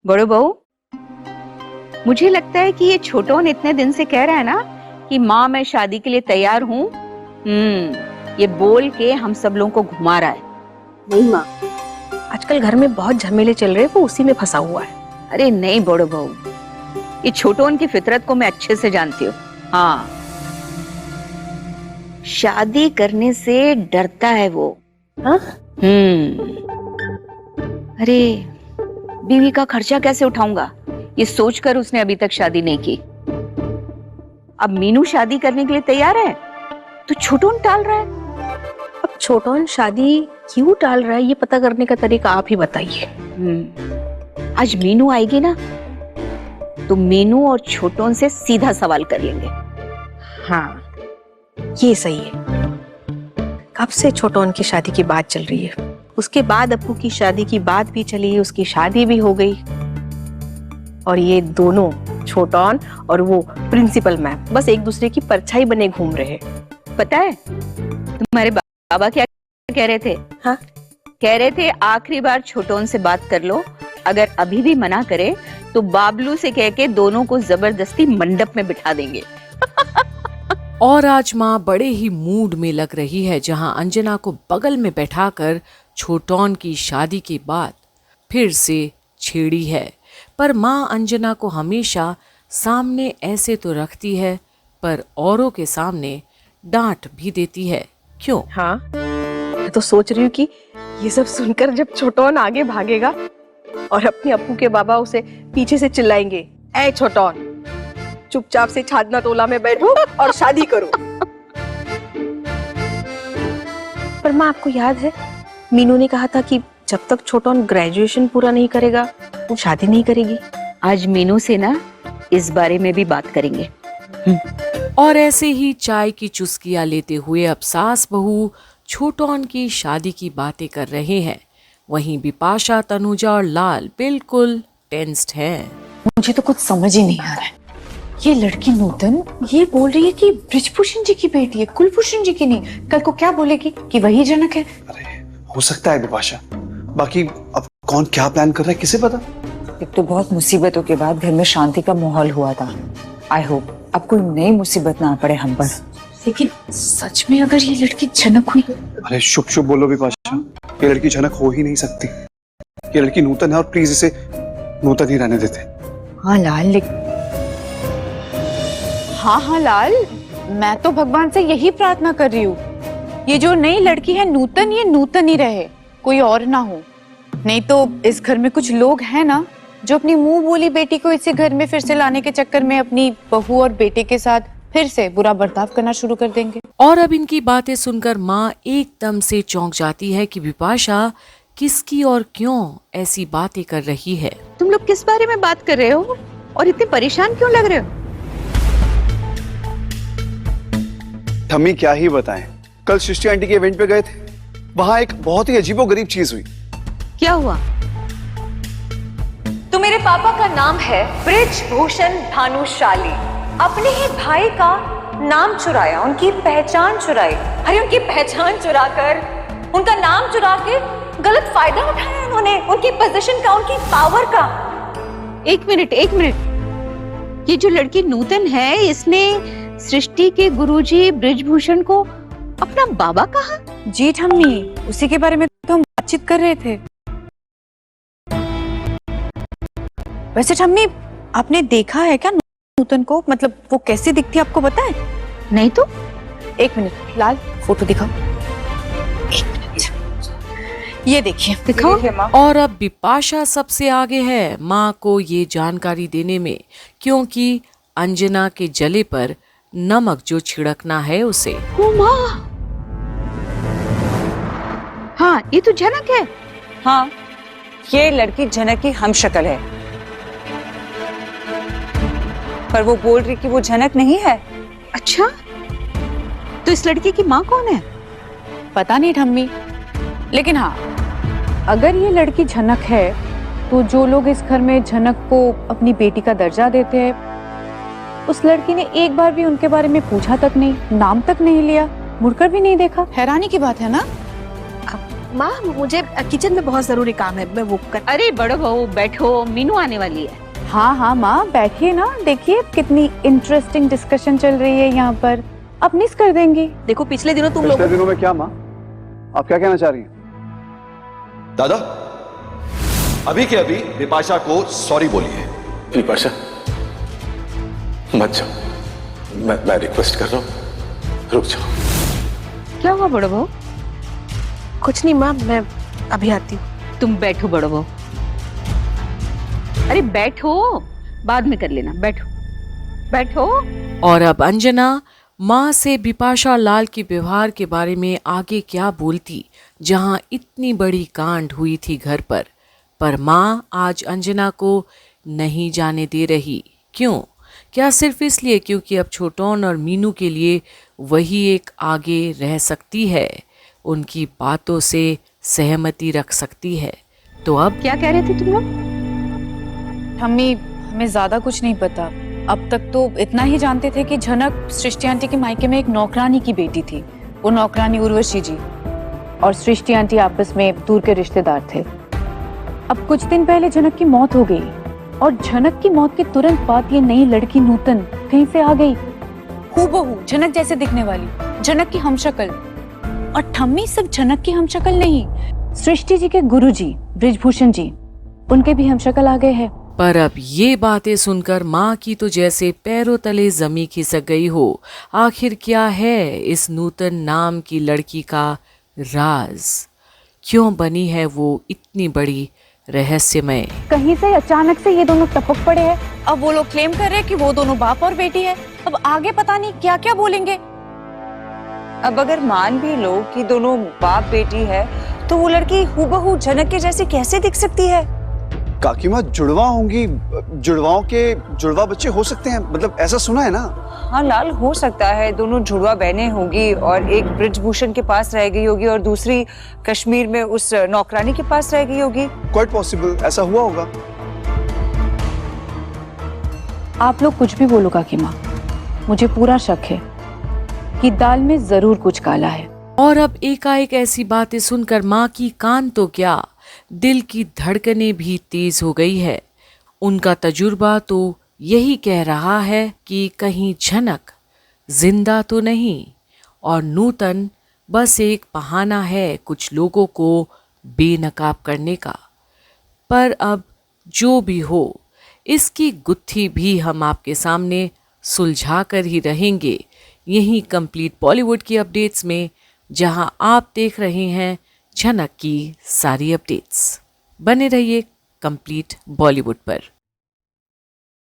बड़ो बहू, मुझे लगता है कि ये छोटोन इतने दिन से कह रहा है ना कि माँ मैं शादी के लिए तैयार हूँ। ये बोल के हम सब लोगों को घुमा रहा है। नहीं माँ, आजकल घर में बहुत झमेले चल रहे हैं, वो उसी में फंसा हुआ है। अरे नहीं बड़ो बहू, ये छोटोन की फितरत को मैं अच्छे से जानती हूँ। हाँ, शादी करने से डरता है वो। हाँ? अरे बीवी का खर्चा कैसे उठाऊंगा, ये सोचकर उसने अभी तक शादी नहीं की। अब मीनू शादी करने के लिए तैयार है तो छोटोन टाल रहा है। अब छोटोन शादी क्यों टाल रहा है, ये पता करने का तरीका आप ही बताइए। आज मीनू आएगी ना, तो मीनू और छोटोन से सीधा सवाल कर लेंगे। हाँ, ये सही है। कब से छोटोन की शादी की बात चल रही है, उसके बाद अप्पू की शादी की बात भी चली, उसकी शादी भी हो गई, और ये दोनों छोटोन और वो प्रिंसिपल मैम बस एक दूसरे की परछाई बने घूम रहे हैं। पता है तुम्हारे बाबा क्या कह रहे थे? हाँ? कह रहे थे आखिरी बार छोटोन से बात कर लो, अगर अभी भी मना करे तो बाबलू से कह के दोनों को जबरदस्ती मंडप में बिठा देंगे। और आज माँ बड़े ही मूड में लग रही है, जहाँ अंजना को बगल में बैठाकर छोटोन की शादी की बात फिर से छेड़ी है। पर माँ अंजना को हमेशा सामने ऐसे तो रखती है, पर औरों के सामने डांट भी देती है। क्यों? हाँ, मैं तो सोच रही हूँ कि ये सब सुनकर जब छोटोन आगे भागेगा और अपने अप्पू के बाबा उसे पीछे से चिल्लाएंगे, ऐ छोटोन, चुपचाप से छादना तोला में बैठो और शादी करो। पर माँ, आपको याद है मीनू ने कहा था कि जब तक छोटोन ग्रेजुएशन पूरा नहीं करेगा वो शादी नहीं करेगी। आज मीनू से ना इस बारे में भी बात करेंगे। और ऐसे ही चाय की चुस्कियां लेते हुए अब सास बहू छोटोन की शादी की बातें कर रहे हैं। वहीं बिपाशा, तनुजा और लाल बिल्कुल टेंस्ड हैं। मुझे तो कुछ समझ ही नहीं आ रहा है। ये लड़की नूतन ये बोल रही है कि बृजभूषण जी की बेटी है, कुलभूषण जी की नहीं। कल को क्या बोलेगी कि वही जनक है। अरे हो सकता है बिपाशा, बाकी अब कौन क्या प्लान कर रहा है किसे पता। एक तो बहुत मुसीबतों के बाद घर में शांति का माहौल हुआ था। आई होप अब कोई नई मुसीबत ना पड़े हम पर। लेकिन सच में अगर ये लड़की जनक हुई? अरे शुभ शुभ बोलो बिपाशा, ये लड़की जनक हो ही नहीं सकती। ये लड़की नूतन है और प्लीज इसे नूतन ही रहने देते। हाँ लाल, हाँ लाल, मैं तो भगवान से यही प्रार्थना कर रही हूँ, ये जो नई लड़की है नूतन, ये नूतन ही रहे, कोई और ना हो। नहीं तो इस घर में कुछ लोग हैं ना जो अपनी मुंह बोली बेटी को इसी घर में फिर से लाने के चक्कर में अपनी बहू और बेटे के साथ फिर से बुरा बर्ताव करना शुरू कर देंगे। और अब इनकी बातें सुनकर माँ एकदम से चौंक जाती है कि बिपाशा किसकी और क्यों ऐसी बातें कर रही है। तुम लोग किस बारे में बात कर रहे हो और इतने परेशान क्यों लग रहे हो? ठम्मी क्या ही बताएं, कल सृष्टि आंटी के इवेंट पे गए थे, वहां एक बहुत ही अजीबोगरीब चीज हुई। क्या हुआ? तो मेरे पापा का नाम है बृजभूषण भानुशाली। अपने ही भाई का नाम चुराया, उनकी पहचान चुराई। अरे उनकी पहचान चुराकर, उनका नाम चुरा के गलत फायदा उठाया उन्होंने, उनकी पोजीशन का, उनकी पावर का। एक मिनट, ये जो लड़की नूतन है, इसने सृष्टि के गुरुजी बृजभूषण को अपना बाबा कहा? जी ठम्मी, उसी के बारे में तो हम बातचीत कर रहे थे। वैसे ठम्मी, आपने देखा है क्या नूतन को? मतलब वो कैसी दिखती है आपको पता है? नहीं तो। एक मिनट लाल, फोटो दिखाओ। एक मिनट, ये देखिए। दिखाओ। और अब बिपाशा सबसे आगे है माँ को ये जानकारी देने में, क्योंकि अंजना के जले पर नमक जो छिड़कना है उसे। ओ माँ! हाँ, ये तो जनक है। हाँ, ये लड़की जनक की हमशक्ल है, पर वो बोल रही कि वो जनक नहीं है। अच्छा, तो इस लड़की की माँ कौन है? पता नहीं ठम्मी, लेकिन हाँ, अगर ये लड़की जनक है तो जो लोग इस घर में जनक को अपनी बेटी का दर्जा देते हैं, उस लड़की ने एक बार भी उनके बारे में पूछा तक नहीं, नाम तक नहीं लिया, मुड़कर भी नहीं देखा। हैरानी की बात है ना? माँ मुझे किचन में बहुत जरूरी काम है, मैं वो कर। अरे बड़ो बहू बैठो, मीनू आने वाली है। हाँ हाँ माँ बैठिए ना, देखिए कितनी इंटरेस्टिंग डिस्कशन चल रही है यहाँ पर, अब मिस कर देंगी। देखो पिछले दिनों तुम पिछले लोग दिनों में क्या माँ, आप क्या कहना चाह रही हैं? दादा, अभी के अभी बिपाशा को सॉरी बोलिए। बिपाशा मत जाओ, मैं रिक्वेस्ट कर रहा हूँ, रुक जाओ। क्या हुआ बड़ो बहू? कुछ नहीं माँ, मैं अभी आती हूँ। तुम बैठो बड़ो बहू। अरे बैठो, बाद में कर लेना, बैठो बैठो। और अब अंजना माँ से बिपाशा लाल के व्यवहार के बारे में आगे क्या बोलती, जहाँ इतनी बड़ी कांड हुई थी घर पर माँ आज अंजना को नहीं जाने दे रही। क्यों? क्या सिर्फ इसलिए क्योंकि अब छोटोन और मीनू के लिए वही एक आगे रह सकती है, उनकी बातों से सहमति रख सकती है। तो अब क्या कह रहे थे तुम लोग? हमें ज्यादा कुछ नहीं पता। अब तक तो इतना ही जानते थे कि झनक सृष्टि आंटी के मायके में एक नौकरानी की बेटी थी। वो नौकरानी उर्वशी जी और सृष्टि आंटी आपस में दूर के रिश्तेदार थे। अब कुछ दिन पहले झनक की मौत हो गई और झनक की मौत के तुरंत बाद ये नई लड़की नूतन कहीं से आ गई, हूबहू झनक जैसे दिखने वाली, झनक की हमशक्ल। और ठम्मी सिर्फ झनक की हमशक्ल नहीं, सृष्टि जी के गुरुजी बृजभूषण जी, उनके भी हमशक्ल आ गए हैं। पर अब ये बातें सुनकर माँ की तो जैसे पैरों तले जमी खिसक गई हो। आखिर क्या है इस नूतन नाम की लड़की का राज? क्यों बनी है वो इतनी बड़ी रहस्यमय? कहीं से अचानक से ये दोनों टपक पड़े हैं। अब वो लोग क्लेम कर रहे हैं कि वो दोनों बाप और बेटी है। अब आगे पता नहीं क्या क्या बोलेंगे। अब अगर मान भी लो कि दोनों बाप बेटी है, तो वो लड़की हूबहू झनक के जैसी कैसे दिख सकती है? काकी माँ जुड़वा होंगी, जुड़वाओं के जुड़वा बच्चे हो सकते हैं, मतलब ऐसा सुना है ना। हाँ लाल, हो सकता है दोनों जुड़वा बहनें होंगी और एक बृजभूषण के पास रह गई होगी और दूसरी कश्मीर में उस नौकरानी के पास रह गई होगी। क्वाइट पॉसिबल, ऐसा हुआ होगा। आप लोग कुछ भी बोलो काकी माँ, मुझे पूरा शक है कि दाल में जरूर कुछ काला है। और अब एकाएक ऐसी बातें सुनकर माँ की कान तो क्या, दिल की धड़कनें भी तेज हो गई है। उनका तजुर्बा तो यही कह रहा है कि कहीं झनक जिंदा तो नहीं और नूतन बस एक बहाना है कुछ लोगों को बेनकाब करने का। पर अब जो भी हो, इसकी गुत्थी भी हम आपके सामने सुलझा कर ही रहेंगे यहीं कंप्लीट बॉलीवुड की अपडेट्स में, जहां आप देख रहे हैं झनक की सारी अपडेट्स। बने रहिए कंप्लीट बॉलीवुड पर।